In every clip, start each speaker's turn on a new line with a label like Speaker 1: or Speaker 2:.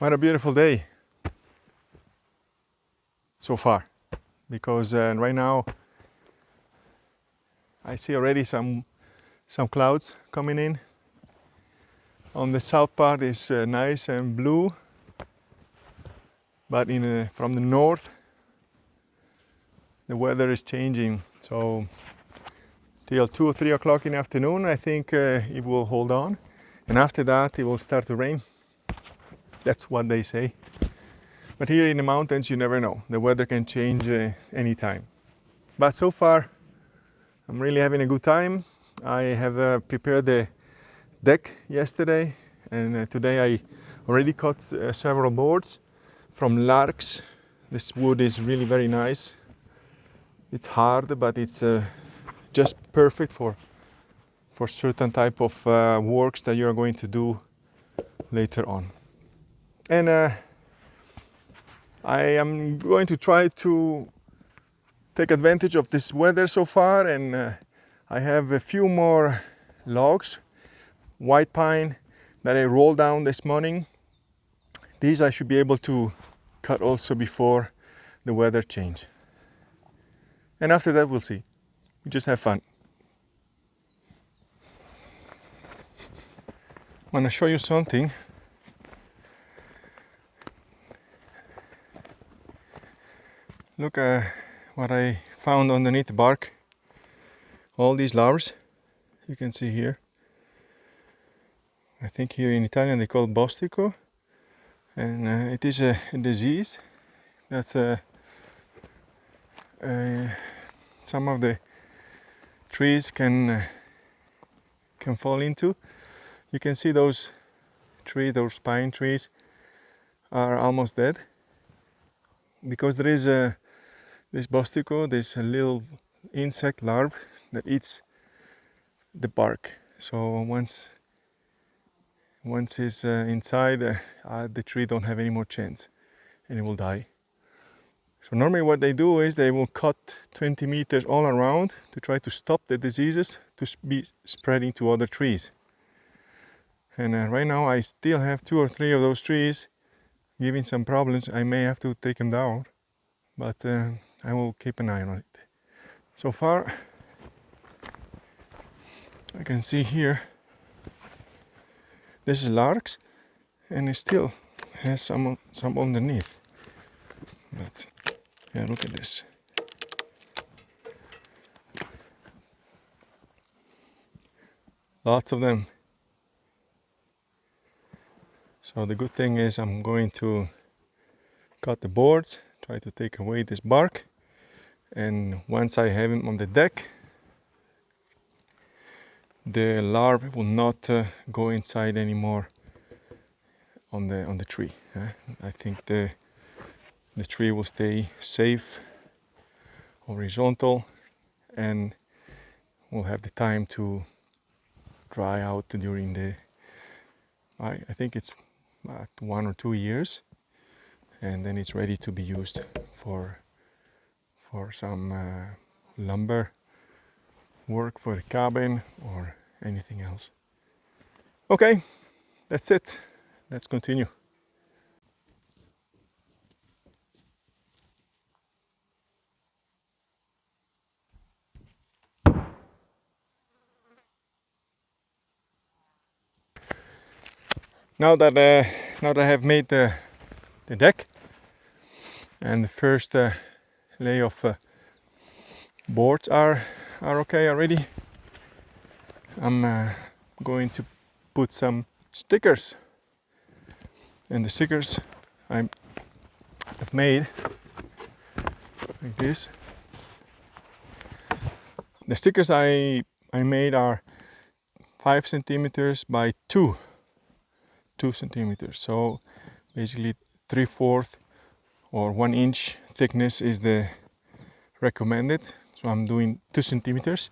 Speaker 1: What a beautiful day so far, because right now I see already some clouds coming in. On the south part is nice and blue, but from the north the weather is changing, so till 2 or 3 o'clock in the afternoon I think it will hold on, and after that it will start to rain. That's what they say. But here in the mountains you never know, the weather can change anytime. But so far I'm really having a good time. I have prepared the deck yesterday, and today I already cut several boards from larix. This wood is really very nice. It's hard, but it's just perfect for certain type of works that you're going to do later on. And I am going to try to take advantage of this weather so far, and I have a few more logs, white pine, that I rolled down this morning. These I should be able to cut also before the weather change. And after that we'll see. We just have fun. I want to show you something. Look at what I found underneath the bark. All these larvae you can see here. I think here in Italian they call bostico, and it is a disease that some of the trees can fall into. You can see those those pine trees are almost dead because there is this bostico, this little insect larva that eats the bark. So once it's inside, the tree don't have any more chance and it will die. So normally what they do is they will cut 20 meters all around to try to stop the diseases to be spreading to other trees. And right now I still have 2 or 3 of those trees giving some problems. I may have to take them down, but I will keep an eye on it. So far I can see here this is larix, and it still has some underneath. But yeah, look at this. Lots of them. So the good thing is I'm going to cut the boards, try to take away this bark, and once I have him on the deck, the larvae will not go inside anymore on the tree. I think the tree will stay safe, horizontal, and will have the time to dry out during the I think it's 1 or 2 years, and then it's ready to be used for some lumber work for the cabin or anything else. Okay, that's it. Let's continue. Now that I have made the deck and the first lay of boards are okay already, I'm going to put some stickers, and the stickers I have made like this. The stickers I made are 5 centimeters by 2 centimeters, so basically 3/4 or 1 inch thickness is the recommended. So I'm doing 2 centimeters,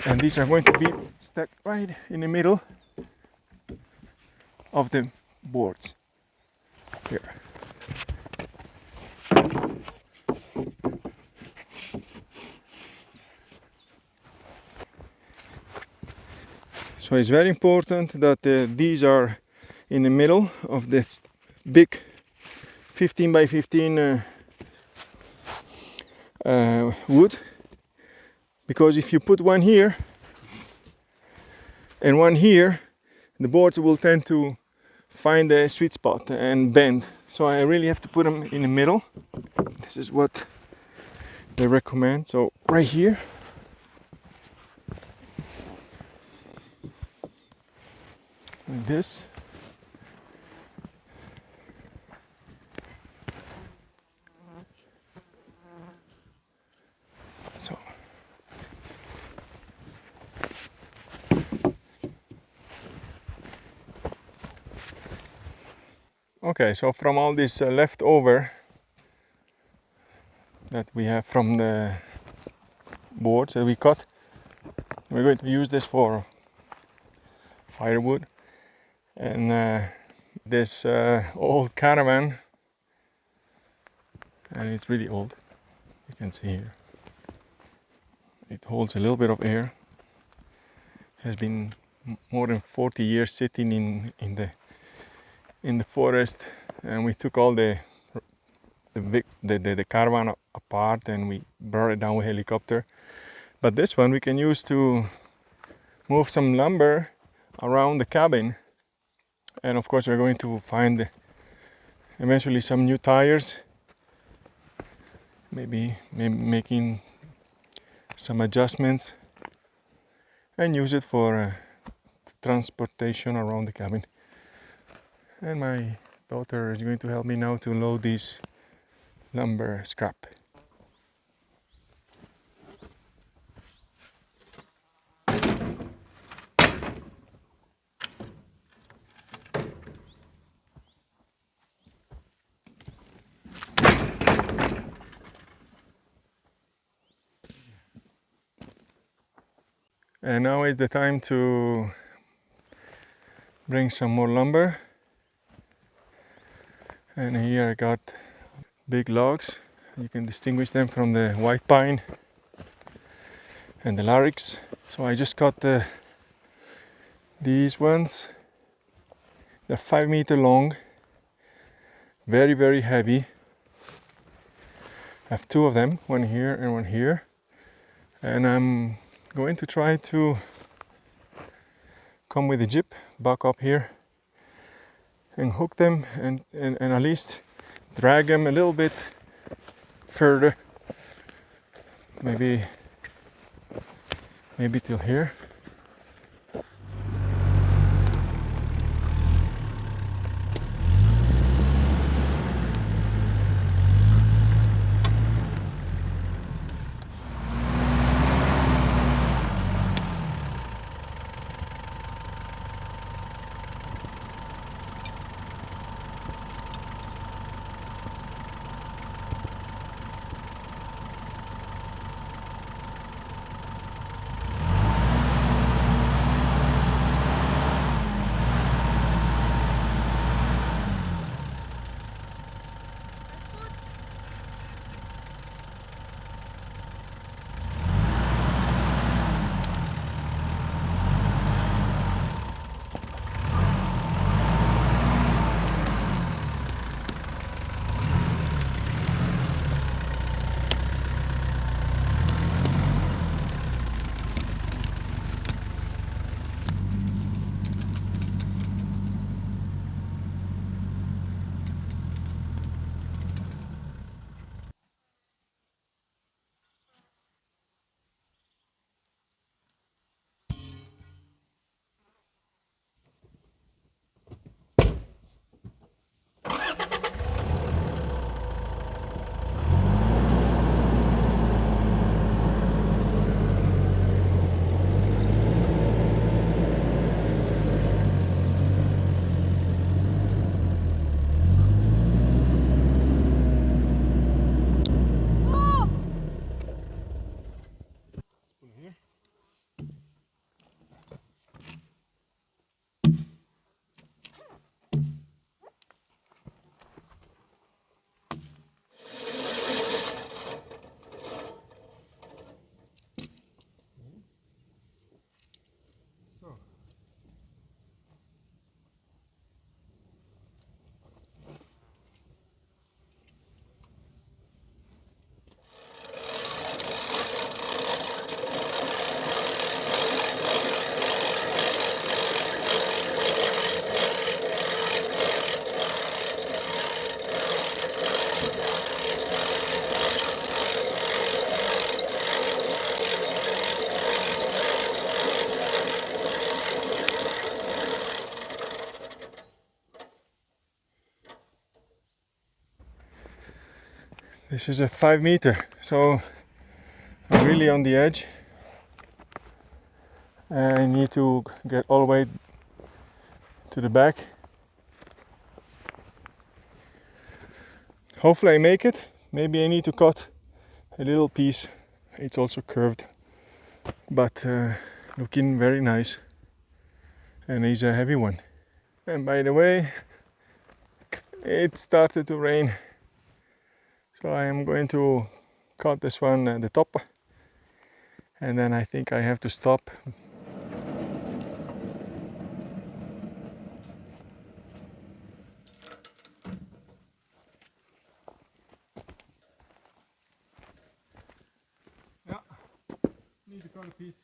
Speaker 1: and these are going to be stuck right in the middle of the boards here. So it's very important that these are in the middle of the big 15 by 15 wood, because if you put one here and one here, the boards will tend to find a sweet spot and bend. So I really have to put them in the middle. This is what they recommend. So right here. Like this. So okay, so from all this leftover that we have from the boards that we cut, we're going to use this for firewood. And this old caravan, and it's really old, you can see here, it holds a little bit of air, has been more than 40 years sitting in the forest, and we took all the caravan apart and we brought it down with helicopter. But this one we can use to move some lumber around the cabin, and of course we're going to find eventually some new tires, maybe making some adjustments, and use it for transportation around the cabin. And my daughter is going to help me now to load this lumber scrap. And now is the time to bring some more lumber. And here I got big logs. You can distinguish them from the white pine and the larix. So I just got these ones. They're 5 meter long, very, very heavy. I have 2 of them, one here and one here. And I'm going to try to come with the jib back up here and hook them and at least drag them a little bit further, maybe till here. This is a 5 meter, so I'm really on the edge. I need to get all the way to the back. Hopefully I make it. Maybe I need to cut a little piece. It's also curved, but looking very nice. And it's a heavy one. And by the way, it started to rain. So I am going to cut this one at the top. And then I think I have to stop. Yeah, need to cut a piece.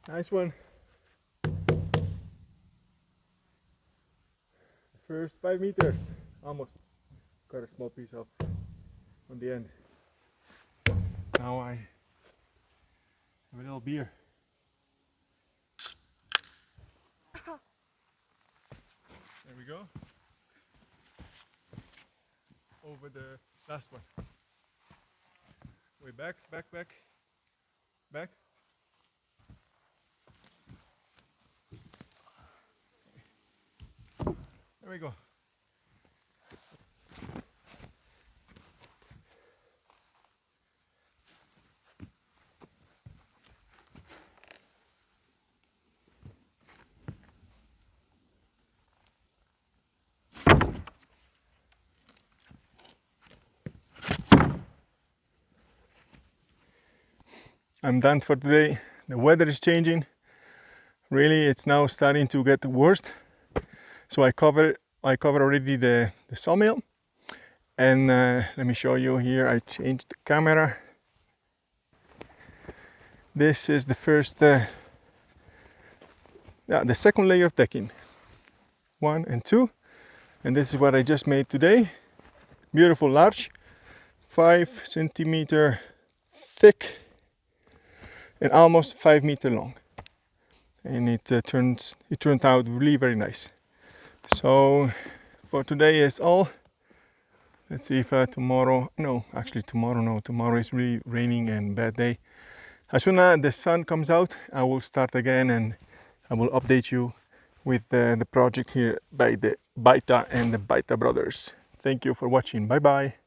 Speaker 1: Nice one. First 5 meters, almost got a small piece off on the end. Now I have a little beer. There we go. Over the last one. Way back, back, back, back. There we go. I'm done for today. The weather is changing. Really, it's now starting to get worse. So I covered already the sawmill. And let me show you here. I changed the camera. This is the first, the second layer of decking. 1 and 2. And this is what I just made today. Beautiful larch, 5 centimeter thick and almost 5 meter long. And it turned out really very nice. So for today is all. Let's see if tomorrow is really raining and bad day. As soon as the sun comes out, I will start again and I will update you with the project here by the Baita and the Baita Brothers. Thank you for watching. Bye bye.